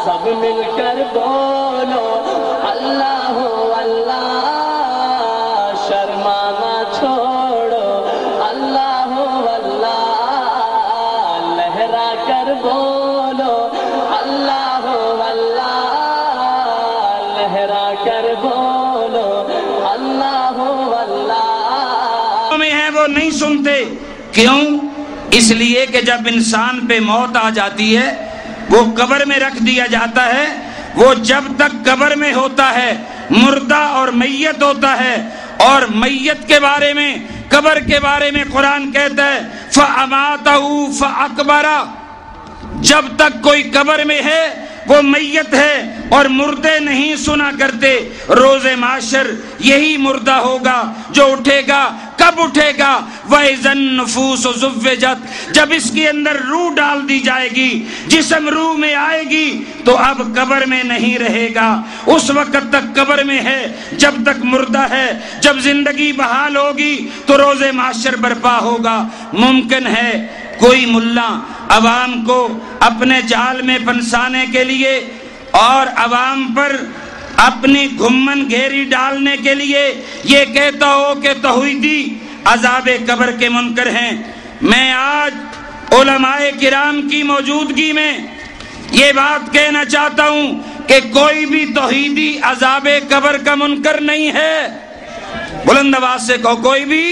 سب مل کر بولو اللہ اللہ، شرمانا چھوڑو اللہ اللہ، لہرا کر بولو اللہ اللہ، لہرا کر بولو اللہ اللہ۔ میں ہیں وہ نہیں سنتے، کیوں؟ اس لیے کہ جب انسان پہ موت آ جاتی ہے، وہ قبر میں رکھ دیا جاتا ہے، وہ جب تک قبر میں ہوتا ہے مردہ اور میت ہوتا ہے، اور میت کے بارے میں، قبر کے بارے میں قرآن کہتا ہے فَأَمَاتَهُ فَأَقْبَرَ، جب تک کوئی قبر میں ہے وہ میت ہے اور مردے نہیں سنا کرتے۔ روز معاشر یہی مردہ ہوگا جو اٹھے گا۔ کب اٹھے گا؟ وَإِذَا النُّفُوسُ زُوِّجَتْ، جب اس کے اندر روح ڈال دی جائے گی، جسم روح میں آئے گی تو اب قبر میں نہیں رہے گا، اس وقت تک قبر میں ہے جب تک مردہ ہے۔ جب زندگی بحال ہوگی تو روز معاشر برپا ہوگا۔ ممکن ہے کوئی ملا عوام کو اپنے جال میں پھنسانے کے لیے اور عوام پر اپنی گھمن گھیری ڈالنے کے لیے یہ کہتا ہو کہ توحیدی عذاب قبر کے منکر ہیں۔ میں آج علماء کرام کی موجودگی میں یہ بات کہنا چاہتا ہوں کہ کوئی بھی توحیدی عذاب قبر کا منکر نہیں ہے۔ بلند آواز سے کہو کوئی بھی۔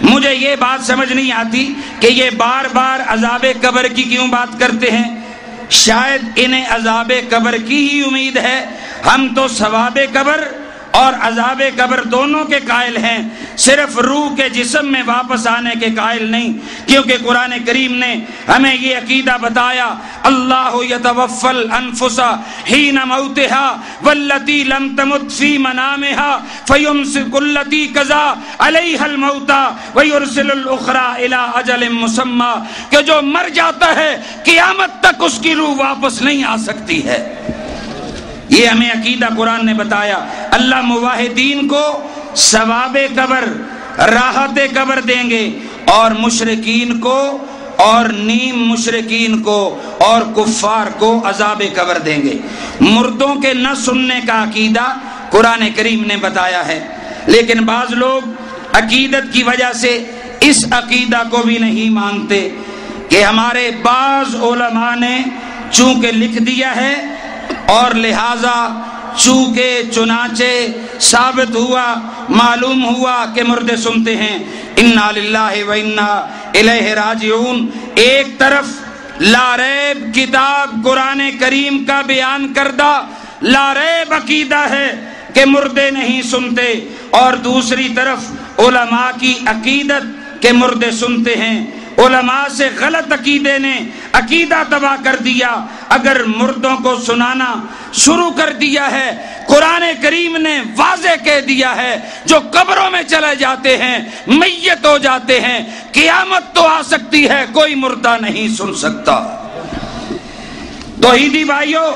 مجھے یہ بات سمجھ نہیں آتی کہ یہ بار بار عذاب قبر کی کیوں بات کرتے ہیں۔ شاید انہیں عذاب قبر کی ہی امید ہے۔ ہم تو ثواب قبر اور عذاب قبر دونوں کے قائل ہیں، صرف روح کے جسم میں واپس آنے کے قائل نہیں، کیونکہ قرآن کریم نے ہمیں یہ عقیدہ بتایا اللہ یتوفی الانفس حین موتها واللتی لم تمت فی منامها فیمسک التی قضی علیہا الموت ویرسل الاخری الی اجل مسمی، کہ جو مر جاتا ہے قیامت تک اس کی روح واپس نہیں آ سکتی ہے۔ یہ ہمیں عقیدہ قرآن نے بتایا۔ اللہ موحدین کو ثواب قبر، راحت قبر دیں گے، اور مشرکین کو اور نیم مشرکین کو اور کفار کو عذاب قبر دیں گے۔ مردوں کے نہ سننے کا عقیدہ قرآن کریم نے بتایا ہے، لیکن بعض لوگ عقیدت کی وجہ سے اس عقیدہ کو بھی نہیں مانتے کہ ہمارے بعض علماء نے چونکہ لکھ دیا ہے اور لہذا چونکہ چنانچہ ثابت ہوا، معلوم ہوا کہ مردے سنتے ہیں۔ انا للہ و انا الیہ راجعون۔ ایک طرف لا ریب کتاب قرآن کریم کا بیان کردہ لا ریب عقیدہ ہے کہ مردے نہیں سنتے، اور دوسری طرف علماء کی عقیدت کہ مردے سنتے ہیں۔ علماء سے غلط عقیدے نے عقیدہ تباہ کر دیا۔ اگر مردوں کو سنانا شروع کر دیا ہے، قرآن کریم نے واضح کہہ دیا ہے جو قبروں میں چلے جاتے ہیں، میت ہو جاتے ہیں، قیامت تو آ سکتی ہے، کوئی مردہ نہیں سن سکتا۔ توحیدی بھائیوں،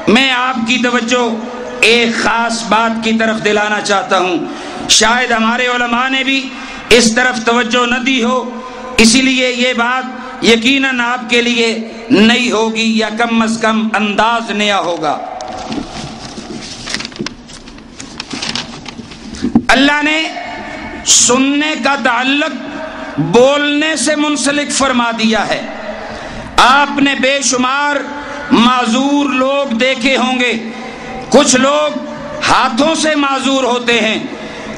میں آپ کی توجہ ایک خاص بات کی طرف دلانا چاہتا ہوں۔ شاید ہمارے علماء نے بھی اس طرف توجہ نہ دی ہو، اسی لیے یہ بات یقیناً آپ کے لیے نئی ہوگی، یا کم از کم انداز نیا ہوگا۔ اللہ نے سننے کا تعلق بولنے سے منسلک فرما دیا ہے۔ آپ نے بے شمار معذور لوگ دیکھے ہوں گے۔ کچھ لوگ ہاتھوں سے معذور ہوتے ہیں،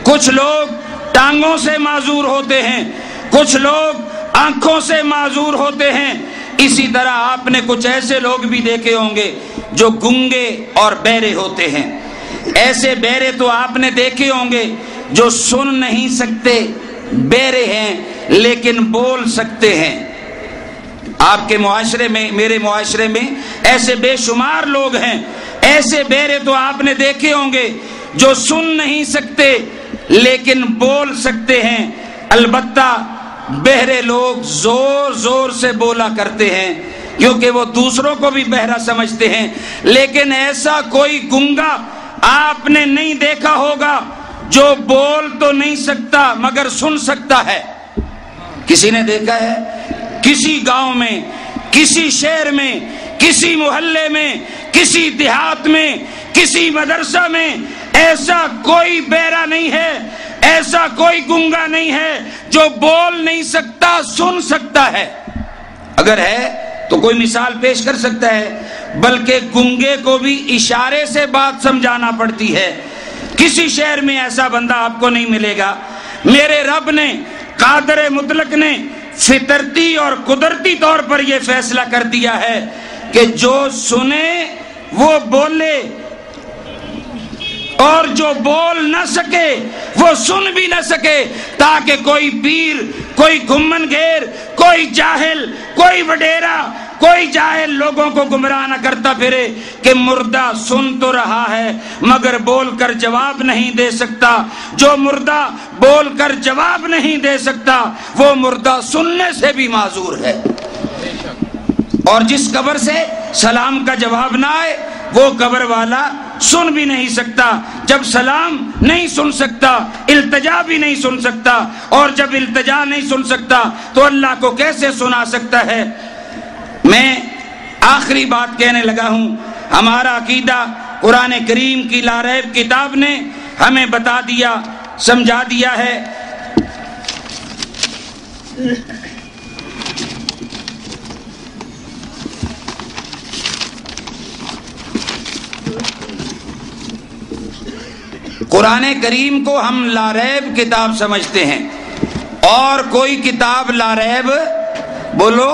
کچھ لوگ ٹانگوں سے معذور ہوتے ہیں، کچھ لوگ آنکھوں سے معذور ہوتے ہیں۔ اسی طرح آپ نے کچھ ایسے لوگ بھی دیکھے ہوں گے جو گنگے اور بہرے ہوتے ہیں۔ ایسے بہرے تو آپ نے دیکھے ہوں گے جو سن نہیں سکتے، بہرے ہیں لیکن بول سکتے ہیں۔ آپ کے معاشرے میں، میرے معاشرے میں ایسے بے شمار لوگ ہیں۔ ایسے بہرے تو آپ نے دیکھے ہوں گے جو سن نہیں سکتے لیکن بول سکتے ہیں۔ البتہ بہرے لوگ زور زور سے بولا کرتے ہیں کیونکہ وہ دوسروں کو بھی بہرا سمجھتے ہیں، لیکن ایسا کوئی گنگا آپ نے نہیں دیکھا ہوگا جو بول تو نہیں سکتا مگر سن سکتا ہے۔ کسی نے دیکھا ہے؟ کسی گاؤں میں، کسی شہر میں، کسی محلے میں، کسی دیہات میں، کسی مدرسہ میں ایسا کوئی بہرا نہیں ہے، ایسا کوئی گنگا نہیں ہے جو بول نہیں سکتا، سن سکتا ہے۔ اگر ہے تو کوئی مثال پیش کر سکتا ہے، بلکہ گنگے کو بھی اشارے سے بات سمجھانا پڑتی ہے۔ کسی شہر میں ایسا بندہ آپ کو نہیں ملے گا۔ میرے رب نے، قادر مطلق نے فطرتی اور قدرتی طور پر یہ فیصلہ کر دیا ہے کہ جو سنے وہ بولے، اور جو بول نہ سکے وہ سن بھی نہ سکے، تاکہ کوئی پیر، کوئی گھمن گھیر، کوئی جاہل، کوئی وڈیرا، کوئی جاہل لوگوں کو گمراہ نہ کرتا پھرے کہ مردہ سن تو رہا ہے مگر بول کر جواب نہیں دے سکتا۔ جو مردہ بول کر جواب نہیں دے سکتا وہ مردہ سننے سے بھی معذور ہے۔ اور جس قبر سے سلام کا جواب نہ آئے وہ قبر والا سن بھی نہیں سکتا۔ جب سلام نہیں سن سکتا، التجا بھی نہیں سن سکتا، اور جب التجا نہیں سن سکتا تو اللہ کو کیسے سنا سکتا ہے؟ میں آخری بات کہنے لگا ہوں، ہمارا عقیدہ قرآن کریم کی لاریب کتاب نے ہمیں بتا دیا، سمجھا دیا ہے۔ قرآن کریم کو ہم لاریب کتاب سمجھتے ہیں، اور کوئی کتاب لاریب بولو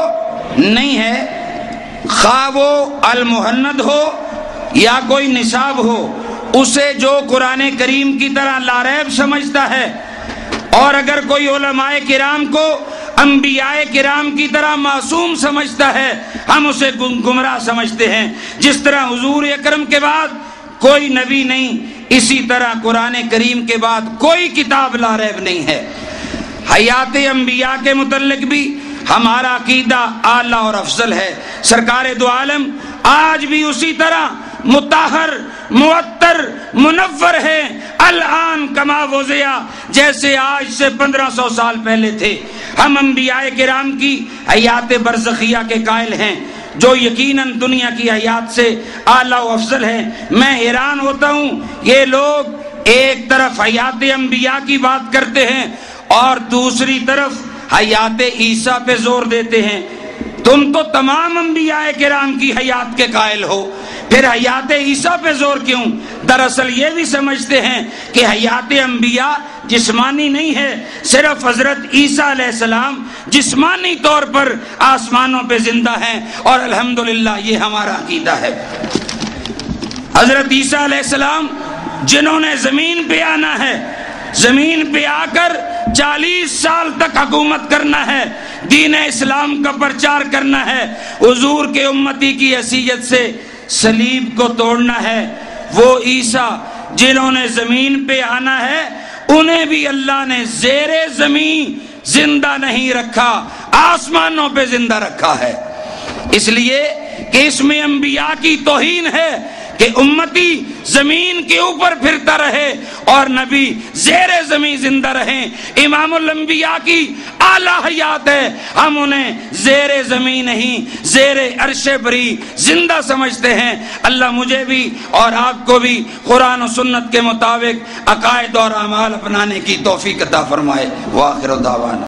نہیں ہے، خواہ وہ المحند ہو یا کوئی نصاب ہو، اسے جو قرآن کریم کی طرح لاریب سمجھتا ہے، اور اگر کوئی علماء کرام کو انبیاء کرام کی طرح معصوم سمجھتا ہے، ہم اسے گمراہ سمجھتے ہیں۔ جس طرح حضور اکرم کے بعد کوئی نبی نہیں، اسی طرح قرآن کریم کے بعد کوئی کتاب لاریب نہیں ہے۔ حیات انبیاء کے متعلق بھی ہمارا عقیدہ اعلیٰ اور افضل ہے۔ سرکار دو عالم آج بھی اسی طرح مطہر، معطر، منور ہے، الآن کما وضع، جیسے آج سے 1500 سال پہلے تھے۔ ہم انبیاء کرام کی حیات برزخیہ کے قائل ہیں، جو یقیناً دنیا کی حیات سے اعلیٰ و افضل ہے۔ میں حیران ہوتا ہوں، یہ لوگ ایک طرف حیات انبیاء کی بات کرتے ہیں اور دوسری طرف حیات عیسیٰ پہ زور دیتے ہیں۔ تم تو تمام انبیاء کرام کی حیات کے قائل ہو، پھر حیات عیسیٰ پہ زور کیوں؟ دراصل یہ بھی سمجھتے ہیں کہ حیات انبیاء جسمانی نہیں ہے، صرف حضرت عیسیٰ علیہ السلام جسمانی طور پر آسمانوں پہ زندہ ہیں، اور الحمدللہ یہ ہمارا عقیدہ ہے۔ حضرت عیسیٰ علیہ السلام جنہوں نے زمین پہ آنا ہے، زمین پہ آ کر 40 سال تک حکومت کرنا ہے، دین اسلام کا پرچار کرنا ہے، حضور کے امتی کی حیثیت سے صلیب کو توڑنا ہے، وہ عیسیٰ جنہوں نے زمین پہ آنا ہے انہیں بھی اللہ نے زیر زمین زندہ نہیں رکھا، آسمانوں پہ زندہ رکھا ہے۔ اس لیے کہ اس میں انبیاء کی توہین ہے کہ امتی زمین کے اوپر پھرتا رہے اور نبی زیر زمین زندہ رہیں۔ امام الانبیاء کی اعلیٰ حیات ہے، ہم انہیں زیر زمین نہیں، زیر عرش بری زندہ سمجھتے ہیں۔ اللہ مجھے بھی اور آپ کو بھی قرآن و سنت کے مطابق عقائد اور اعمال اپنانے کی توفیق عطا فرمائے۔ وآخر دعوانا